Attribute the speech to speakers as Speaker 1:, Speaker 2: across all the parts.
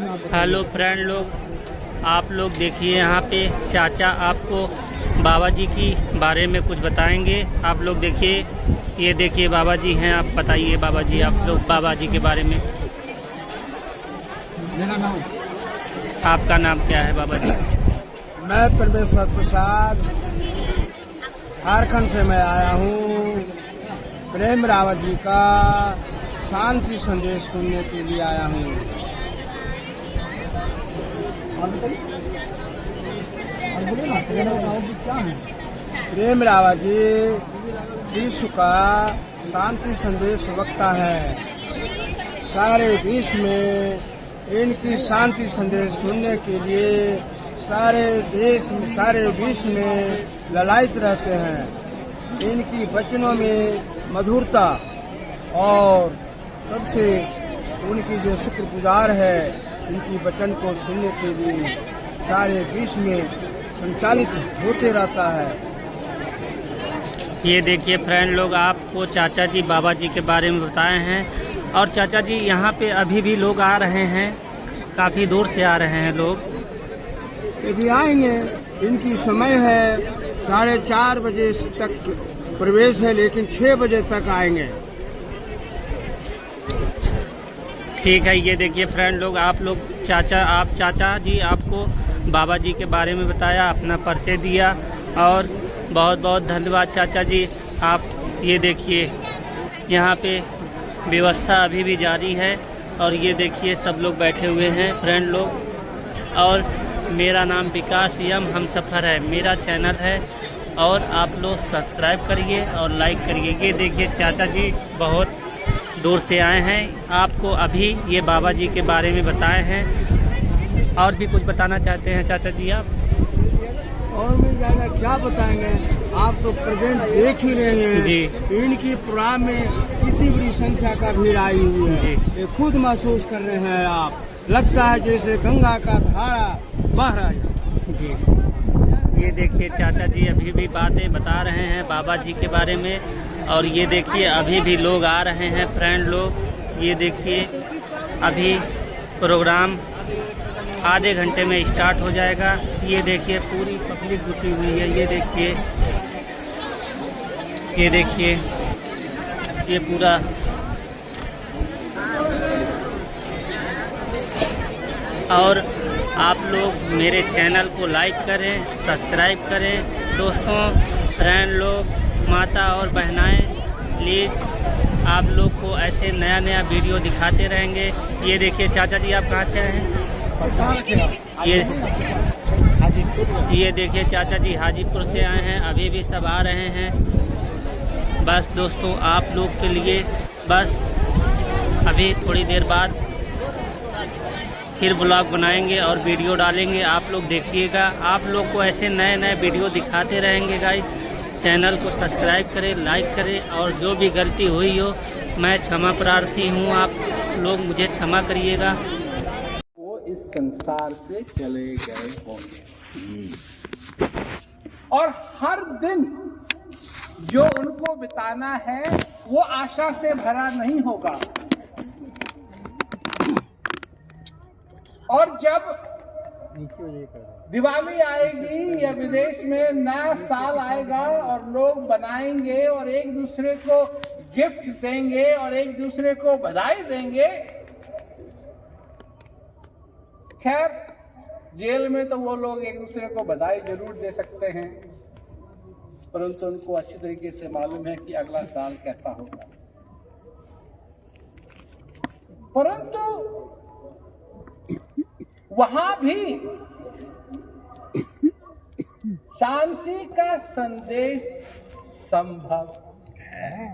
Speaker 1: Hello friend लोग, आप लोग देखिए यहाँ पे चाचा आपको बाबा जी की बारे में कुछ बताएंगे। आप लोग देखिए, ये देखिए बाबा जी हैं। आप बताइए बाबा जी, आप लोग बाबा जी के बारे में।
Speaker 2: मेरा नाम,
Speaker 1: आपका नाम क्या है बाबा जी?
Speaker 2: मैं परमेश्वर प्रसाद, झारखंड से मैं आया हूँ। प्रेम रावत जी का शांति संदेश सुनने के लिए आया हूँ। क्या है? प्रेम रावत जी विश्व का शांति संदेश वक्ता है। सारे विश्व में इनकी शांति संदेश सुनने के लिए सारे देश में, सारे विश्व में ललायित रहते हैं। इनकी वचनों में मधुरता और सबसे उनकी जो शुक्रगुजार है, उनकी वचन को सुनने के लिए सारे विश्व में संचालित होते रहता है।
Speaker 1: ये देखिए फ्रेंड लोग, आपको चाचा जी बाबा जी के बारे में बताए हैं। और चाचा जी यहाँ पे अभी भी लोग आ रहे हैं, काफ़ी दूर से आ रहे हैं लोग।
Speaker 2: ये भी आएंगे, इनकी समय है 4:30 बजे तक प्रवेश है, लेकिन 6 बजे तक आएंगे।
Speaker 1: ठीक है। ये देखिए फ्रेंड लोग, आप चाचा जी आपको बाबा जी के बारे में बताया, अपना परिचय दिया, और बहुत बहुत धन्यवाद चाचा जी। आप ये देखिए यहाँ पे व्यवस्था अभी भी जारी है, और ये देखिए सब लोग बैठे हुए हैं फ्रेंड लोग। और मेरा नाम विकास यम हम सफ़र है, मेरा चैनल है, और आप लोग सब्सक्राइब करिए और लाइक करिए। ये देखिए चाचा जी बहुत दूर से आए हैं, आपको अभी ये बाबा जी के बारे में बताए हैं। और भी कुछ बताना चाहते हैं चाचा जी आप?
Speaker 2: और मैं ज़्यादा क्या बताएंगे, आप तो प्रेजेंट देख ही रहे हैं
Speaker 1: जी।
Speaker 2: इनकी प्रोग्राम में कितनी बड़ी संख्या का भीड़ आई हुई है।
Speaker 1: जी।
Speaker 2: ये खुद महसूस कर रहे हैं आप, लगता है जैसे गंगा का धारा बह रहा है।
Speaker 1: जी, ये देखिए चाचा जी अभी भी बातें बता रहे हैं बाबा जी के बारे में। और ये देखिए अभी भी लोग आ रहे हैं फ्रेंड लोग। ये देखिए अभी प्रोग्राम आधे घंटे में स्टार्ट हो जाएगा। ये देखिए पूरी पब्लिक जुटी हुई है। ये देखिए ये पूरा और आप लोग मेरे चैनल को लाइक करें, सब्सक्राइब करें। दोस्तों, फ्रेंड लोग, माता और बहनाएं, प्लीज़ आप लोग को ऐसे नया नया वीडियो दिखाते रहेंगे। ये देखिए चाचा जी, आप कहाँ से आए हैं? ये देखिए चाचा जी हाजीपुर से आए हैं, अभी भी सब आ रहे हैं। बस दोस्तों, आप लोग के लिए बस अभी थोड़ी देर बाद फिर ब्लॉग बनाएंगे और वीडियो डालेंगे, आप लोग देखिएगा। आप लोग को ऐसे नए नए वीडियो दिखाते रहेंगे गाइस। चैनल को सब्सक्राइब करें, लाइक करें, और जो भी गलती हुई हो मैं क्षमा प्रार्थी हूँ, आप लोग मुझे क्षमा करिएगा।
Speaker 3: वो इस संसार से चले गए होंगे, और हर दिन जो उनको बिताना है वो आशा से भरा नहीं होगा। और जब दिवाली आएगी या विदेश में नया साल आएगा और लोग बनाएंगे और एक दूसरे को गिफ्ट देंगे और एक दूसरे को बधाई देंगे। खैर, जेल में तो वो लोग एक दूसरे को बधाई जरूर दे सकते हैं, परंतु उनको अच्छी तरीके से मालूम है कि अगला साल कैसा होगा। परंतु वहां भी शांति का संदेश संभव है,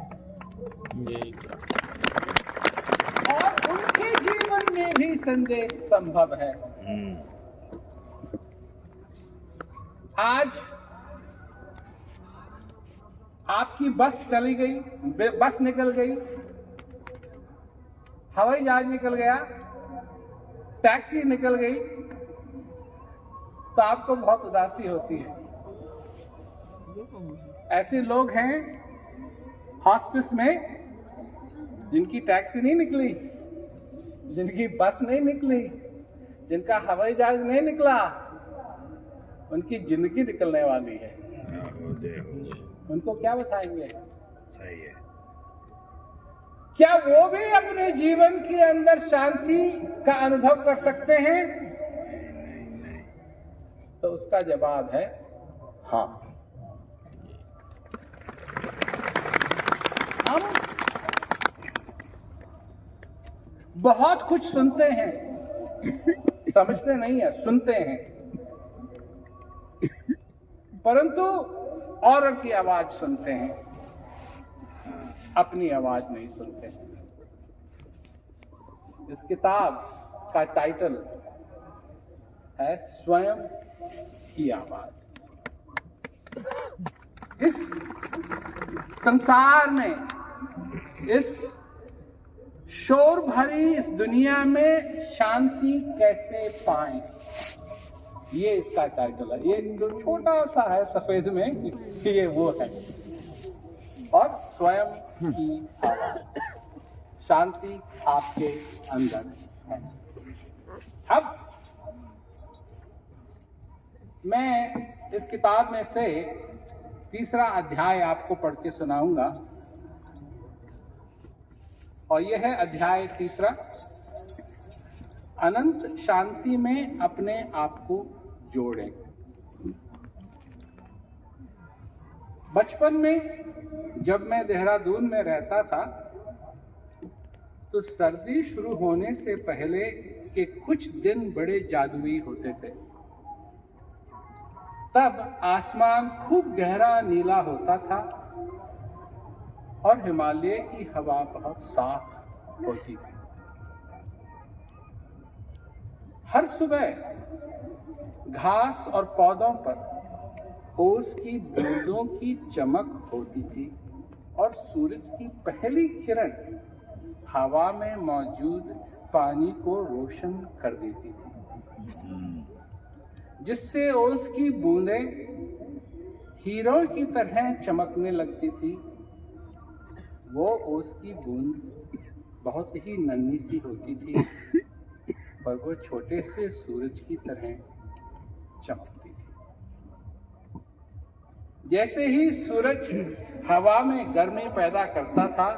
Speaker 3: और उनके जीवन में भी संदेश संभव है। आज आपकी बस चली गई, बस निकल गई, हवाई जहाज निकल गया, टैक्सी निकल गई, तो आपको बहुत उदासी होती है। ऐसे लोग हैं हॉस्पिस में जिनकी टैक्सी नहीं निकली, जिनकी बस नहीं निकली, जिनका हवाई जहाज नहीं निकला, उनकी जिंदगी निकलने वाली है। उनको क्या बताएंगे?
Speaker 4: सही है।
Speaker 3: क्या वो भी अपने जीवन के अंदर शांति का अनुभव कर सकते हैं?
Speaker 4: नहीं।
Speaker 3: तो उसका जवाब है हाँ। हम बहुत कुछ सुनते हैं, समझते नहीं है, सुनते हैं, परंतु औरों की आवाज सुनते हैं, अपनी आवाज नहीं सुनते। इस किताब का टाइटल है स्वयं की आवाज। इस संसार में, इस शोर भरी इस दुनिया में शांति कैसे पाएं, ये इसका टाइटल है। ये जो छोटा सा है सफेद में, ये वो है। और स्वयं की आवाज, शांति आपके अंदर है। अब मैं इस किताब में से तीसरा अध्याय आपको पढ़ के सुनाऊंगा, और यह है अध्याय तीसरा, अनंत शांति में अपने आप को जोड़ें। बचपन में जब मैं देहरादून में रहता था, तो सर्दी शुरू होने से पहले के कुछ दिन बड़े जादुई होते थे। तब आसमान खूब गहरा नीला होता था और हिमालय की हवा बहुत साफ होती थी। हर सुबह घास और पौधों पर ओस की बूंदों की चमक होती थी और सूरज की पहली किरण हवा में मौजूद पानी को रोशन कर देती थी, जिससे ओस की बूंदें हीरों की तरह चमकने लगती थी। वो ओस की बूंद बहुत ही नन्ही सी होती थी, पर वो छोटे से सूरज की तरह चमकती थी। जैसे ही सूरज हवा में गर्मी पैदा करता था,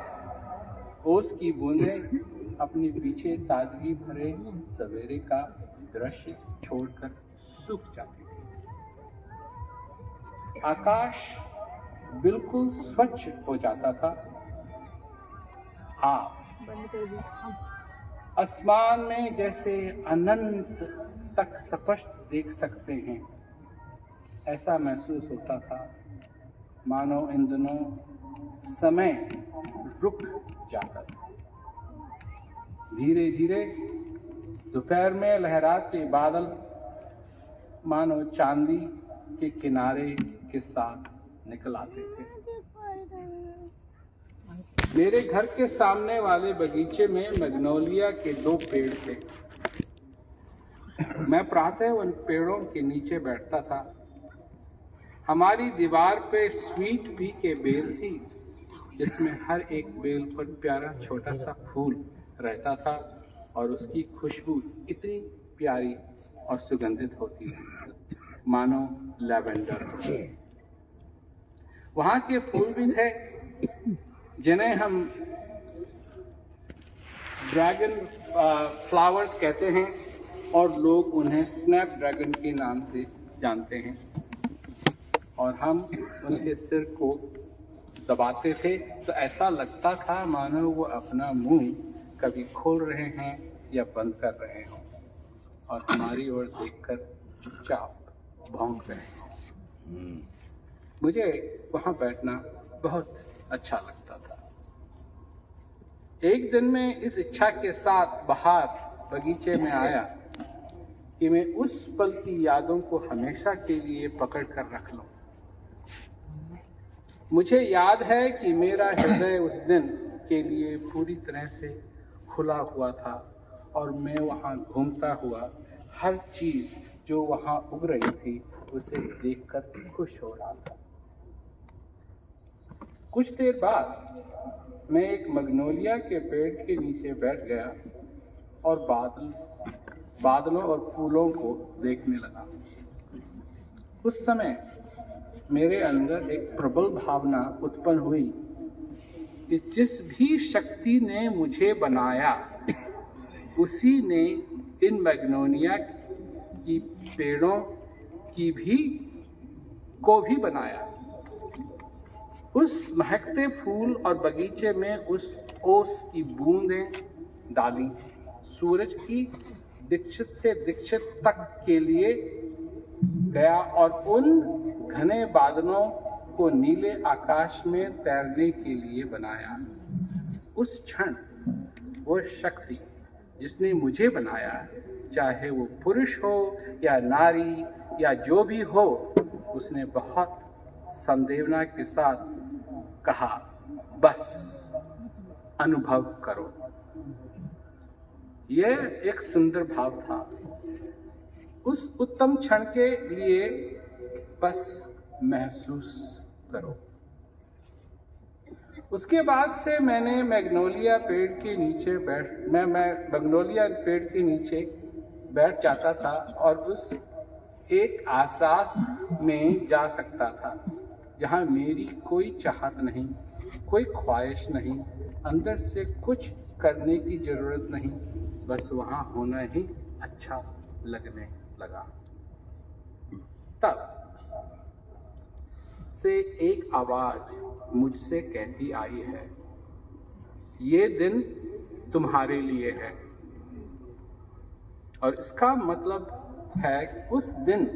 Speaker 3: ओस की बूंदें अपने पीछे ताजगी भरे सवेरे का दृश्य छोड़कर सूख जाती थी। आकाश बिल्कुल स्वच्छ हो जाता था। आप आसमान में जैसे अनंत तक स्पष्ट देख सकते हैं, ऐसा महसूस होता था मानो इन दिनों समय रुक जाता था। धीरे धीरे दोपहर में लहराते बादल मानो चांदी के किनारे के साथ निकल आते थे। मेरे घर के सामने वाले बगीचे में मैग्नोलिया के 2 पेड़ थे। मैं प्रातः उन पेड़ों के नीचे बैठता था। हमारी दीवार पे स्वीट पी के बेल थी, जिसमें हर एक बेल पर प्यारा छोटा सा फूल रहता था और उसकी खुशबू इतनी प्यारी और सुगंधित होती थी मानो लैवेंडर। वहाँ के फूल भी थे जिन्हें हम ड्रैगन फ्लावर्स कहते हैं और लोग उन्हें स्नैप ड्रैगन के नाम से जानते हैं। और हम उनके सिर को दबाते थे तो ऐसा लगता था मानो वो अपना मुंह कभी खोल रहे हैं या बंद कर रहे हों और हमारी ओर देखकर चुपचाप भौंक रहे हों। मुझे वहाँ बैठना बहुत अच्छा लगता था। एक दिन मैं इस इच्छा के साथ बाहर बगीचे में आया कि मैं उस पल की यादों को हमेशा के लिए पकड़ कर रख लूं। मुझे याद है कि मेरा हृदय उस दिन के लिए पूरी तरह से खुला हुआ था और मैं वहाँ घूमता हुआ हर चीज जो वहाँ उग रही थी उसे देखकर खुश हो रहा था। कुछ देर बाद मैं एक मैग्नोलिया के पेड़ के नीचे बैठ गया और बादल बादलों और फूलों को देखने लगा। उस समय मेरे अंदर एक प्रबल भावना उत्पन्न हुई कि जिस भी शक्ति ने मुझे बनाया उसी ने इन मैग्नोनिया की पेड़ों की को भी बनाया। उस महकते फूल और बगीचे में उस ओस की बूंदें डाली, सूरज की दीक्षित से दीक्षित तक के लिए गया और उन घने बादलों को नीले आकाश में तैरने के लिए बनाया। उस क्षण वो शक्ति जिसने मुझे बनाया, चाहे वो पुरुष हो या नारी या जो भी हो, उसने बहुत संवेदना के साथ कहा, बस अनुभव करो। यह एक सुंदर भाव था। उस उत्तम क्षण के लिए बस महसूस करो। उसके बाद से मैंने मैग्नोलिया पेड़ के नीचे मैं मैग्नोलिया पेड़ के नीचे बैठ जाता था और उस एक आसास में जा सकता था जहाँ मेरी कोई चाहत नहीं, कोई ख्वाहिश नहीं, अंदर से कुछ करने की जरूरत नहीं, बस वहाँ होना ही अच्छा लगने लगा। तब से एक आवाज मुझसे कहती आई है, ये दिन तुम्हारे लिए है। और इसका मतलब है कि उस दिन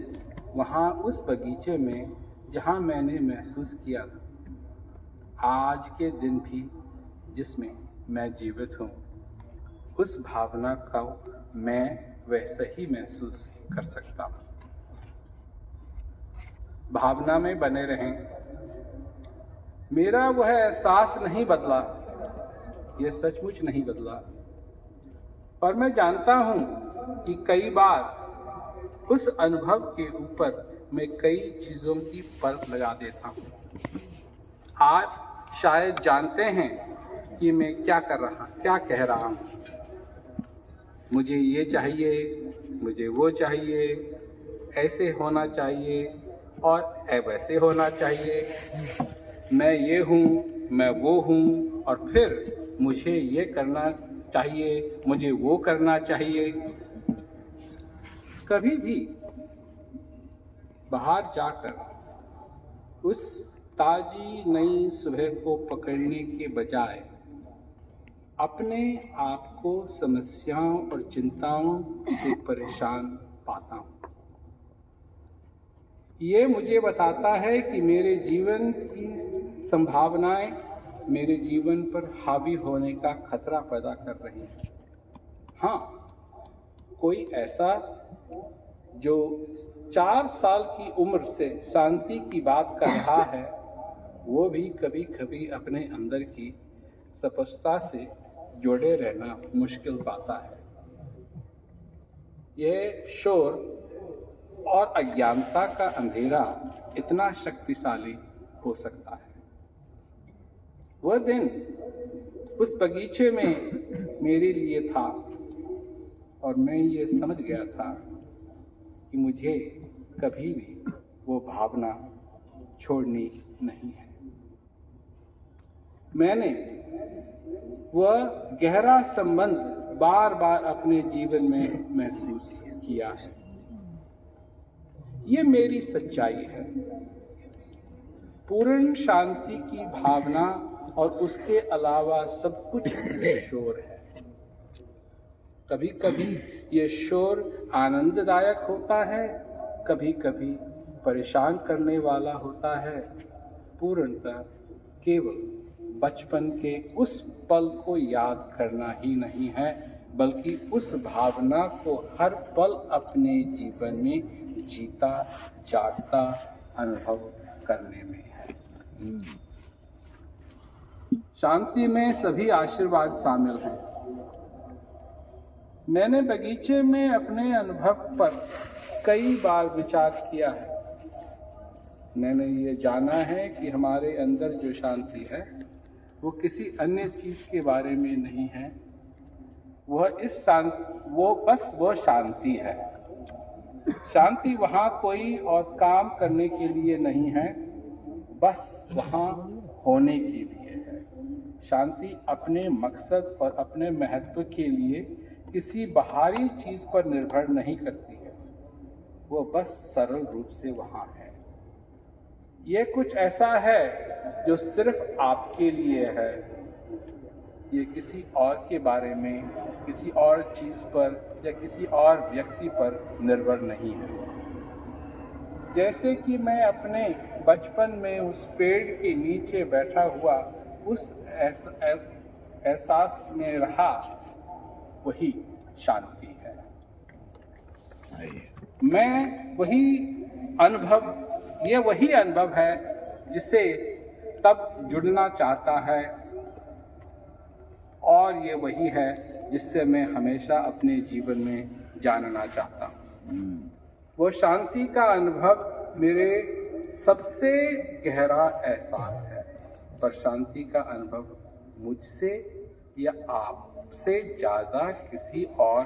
Speaker 3: वहाँ उस बगीचे में जहाँ मैंने महसूस किया था, आज के दिन भी जिसमें मैं जीवित हूँ, उस भावना का मैं वैसा ही महसूस कर सकता हूँ। भावना में बने रहें। मेरा वह एहसास नहीं बदला, ये सचमुच नहीं बदला, पर मैं जानता हूँ कि कई बार उस अनुभव के ऊपर मैं कई चीज़ों की परख लगा देता हूँ। आप शायद जानते हैं कि मैं क्या कह रहा हूँ। मुझे ये चाहिए, मुझे वो चाहिए, ऐसे होना चाहिए और वैसे होना चाहिए, मैं ये हूँ, मैं वो हूँ, और फिर मुझे ये करना चाहिए, मुझे वो करना चाहिए। कभी भी बाहर जाकर उस ताजी नई सुबह को पकड़ने के बजाय अपने आप को समस्याओं और चिंताओं से परेशान पाता हूँ। ये मुझे बताता है कि मेरे जीवन की संभावनाएं मेरे जीवन पर हावी होने का खतरा पैदा कर रही हैं। हाँ, कोई ऐसा जो 4 साल की उम्र से शांति की बात कर रहा है, वो भी कभी कभी अपने अंदर की स्पष्टता से जुड़े रहना मुश्किल पाता है। यह शोर और अज्ञानता का अंधेरा इतना शक्तिशाली हो सकता है। वह दिन उस बगीचे में मेरे लिए था और मैं ये समझ गया था कि मुझे कभी भी वो भावना छोड़नी नहीं है। मैंने वह गहरा संबंध बार बार अपने जीवन में महसूस किया है। ये मेरी सच्चाई है। पूर्ण शांति की भावना और उसके अलावा सब कुछ शोर है। कभी कभी ये शोर आनंददायक होता है, कभी कभी परेशान करने वाला होता है। पूर्णतः केवल बचपन के उस पल को याद करना ही नहीं है, बल्कि उस भावना को हर पल अपने जीवन में जीता जागता अनुभव करने में है। शांति में सभी आशीर्वाद शामिल हैं। मैंने बगीचे में अपने अनुभव पर कई बार विचार किया है। मैंने ये जाना है कि हमारे अंदर जो शांति है वो किसी अन्य चीज के बारे में नहीं है, वो शांति है। शांति वहाँ कोई और काम करने के लिए नहीं है, बस वहाँ होने के लिए है। शांति अपने मकसद और अपने महत्व के लिए किसी बाहरी चीज पर निर्भर नहीं करती है, वो बस सरल रूप से वहाँ है। ये कुछ ऐसा है जो सिर्फ आपके लिए है, ये किसी और के बारे में, किसी और चीज पर या किसी और व्यक्ति पर निर्भर नहीं है। जैसे कि मैं अपने बचपन में उस पेड़ के नीचे बैठा हुआ उस एहसास में रहा, वही शांति है। मैं वही अनुभव है जिसे तब जुड़ना चाहता है, और ये वही है जिससे मैं हमेशा अपने जीवन में जानना चाहता हूँ। वो शांति का अनुभव मेरे सबसे गहरा एहसास है, पर शांति का अनुभव मुझसे या आपसे ज्यादा किसी और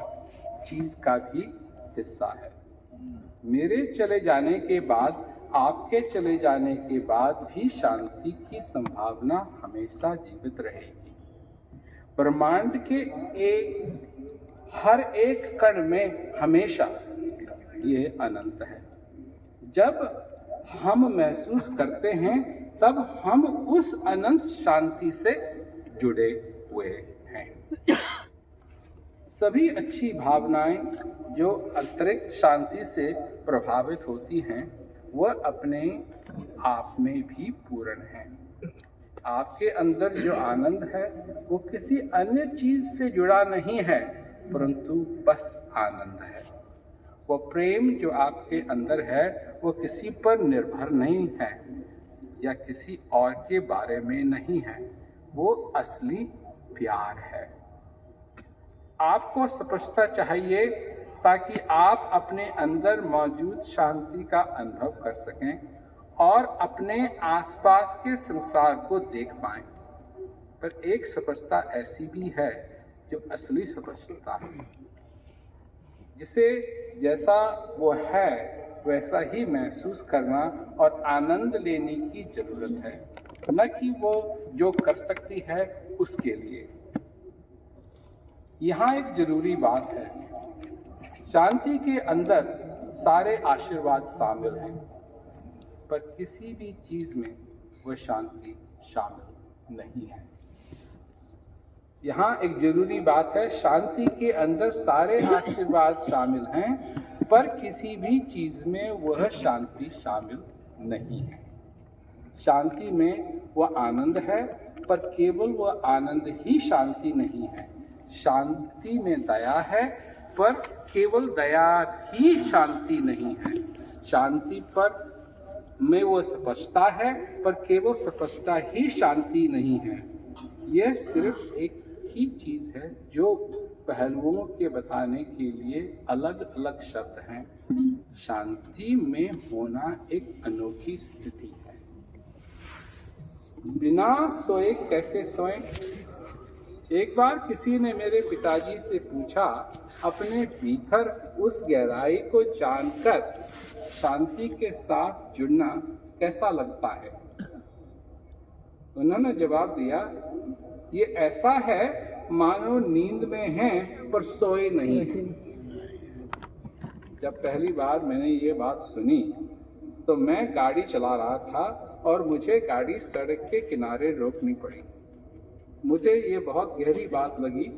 Speaker 3: चीज का भी हिस्सा है। मेरे चले जाने के बाद, आपके चले जाने के बाद भी शांति की संभावना हमेशा जीवित रहेगी। ब्रह्मांड के हर एक कण में हमेशा ये अनंत है। जब हम महसूस करते हैं तब हम उस अनंत शांति से जुड़े हुए हैं। सभी अच्छी भावनाएं जो अतिरिक्त शांति से प्रभावित होती हैं, वह अपने आप में भी पूर्ण हैं। आपके अंदर जो आनंद है वो किसी अन्य चीज से जुड़ा नहीं है, परंतु बस आनंद है। वो प्रेम जो आपके अंदर है वो किसी पर निर्भर नहीं है या किसी और के बारे में नहीं है, वो असली प्यार है। आपको स्पष्टता चाहिए ताकि आप अपने अंदर मौजूद शांति का अनुभव कर सकें और अपने आसपास के संसार को देख पाएं। पर एक स्पष्टता ऐसी भी है जो असली स्पष्टता है, जिसे जैसा वो है वैसा ही महसूस करना और आनंद लेने की जरूरत है, न कि वो जो कर सकती है उसके लिए। यहाँ एक जरूरी बात है, शांति के अंदर सारे आशीर्वाद शामिल हैं, पर किसी भी चीज में वह शांति शामिल नहीं है। यहाँ एक जरूरी बात है, शांति के अंदर सारे आशीर्वाद शामिल हैं, पर किसी भी चीज में वह शांति शामिल नहीं है। शांति में वह आनंद है, पर केवल वह आनंद ही शांति नहीं है। शांति में दया है, पर केवल दया ही शांति नहीं है। शांति पर में वो स्पष्टता है, पर केवल स्पष्टता ही शांति नहीं है। यह सिर्फ एक ही चीज है जो पहलुओं के बताने के लिए अलग अलग शब्द हैं। शांति में होना एक अनोखी स्थिति है। बिना सोए कैसे सोएं? एक बार किसी ने मेरे पिताजी से पूछा, अपने भीतर उस गहराई को जानकर शांति के साथ जुड़ना कैसा लगता है? उन्होंने जवाब दिया, ये ऐसा है मानो नींद में हैं पर सोए नहीं हैं। जब पहली बार मैंने ये बात सुनी तो मैं गाड़ी चला रहा था और मुझे गाड़ी सड़क के किनारे रोकनी पड़ी। मुझे ये बहुत गहरी बात लगी।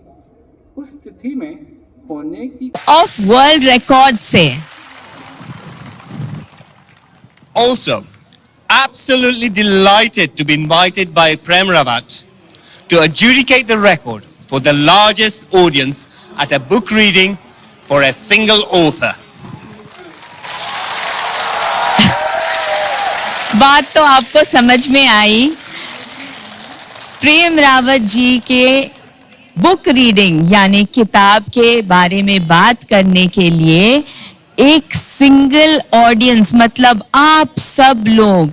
Speaker 3: उस स्थिति में होने की
Speaker 5: ऑफ वर्ल्ड रिकॉर्ड से
Speaker 6: Also, absolutely delighted to be invited by Prem Rawat to adjudicate the record for the largest audience at a book reading for a single author.
Speaker 5: बात तो आपको समझ में आई। प्रेम रावत जी के बुक रीडिंग यानी किताब के बारे में बात करने के लिए एक सिंगल ऑडियंस, मतलब आप सब लोग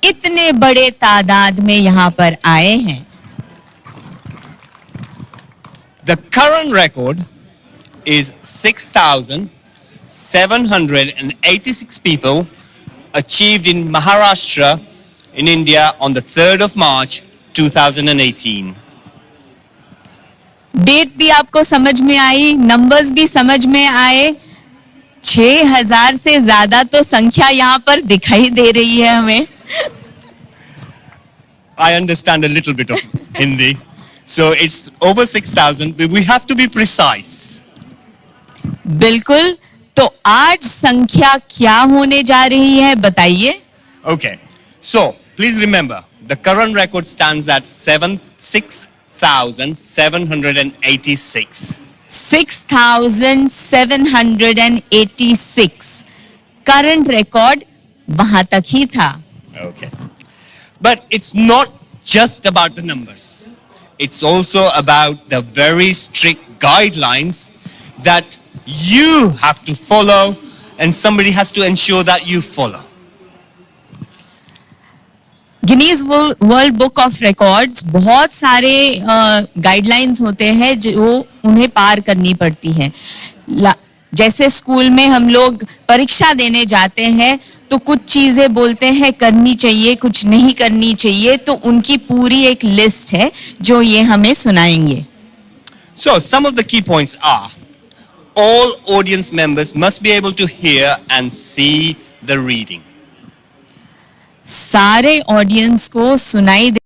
Speaker 5: इतने बड़े तादाद में यहाँ पर आए हैं।
Speaker 6: The current record is 6,786 people achieved in Maharashtra in India on the 3rd of March 2018.
Speaker 5: Date भी आपको समझ में आई, नंबर्स भी समझ में आए। 6,000 से ज्यादा तो संख्या यहाँ पर दिखाई दे रही है हमें।
Speaker 6: I understand a little bit of Hindi. So it's over 6,000, but we have to be precise.
Speaker 5: बिल्कुल, तो आज संख्या क्या होने जा रही है बताइए।
Speaker 6: Okay. So please remember, the current record stands at 6,786.
Speaker 5: 6,786 current record वहां तक ही था।
Speaker 6: Okay. But it's not just about the numbers. It's also about the very strict guidelines that you have to follow and somebody has to ensure that you follow.
Speaker 5: Guinness world book of records बहुत सारे guidelines होते हैं जो उन्हें पार करनी पड़ती है। जैसे स्कूल में हम लोग परीक्षा देने जाते हैं तो कुछ चीजें बोलते हैं करनी चाहिए, कुछ नहीं करनी चाहिए, तो उनकी पूरी एक लिस्ट है जो ये हमें सुनाएंगे।
Speaker 6: So some of the key points are: all audience members must be able to hear and see the reading.
Speaker 5: सारे ऑडियंस को सुनाई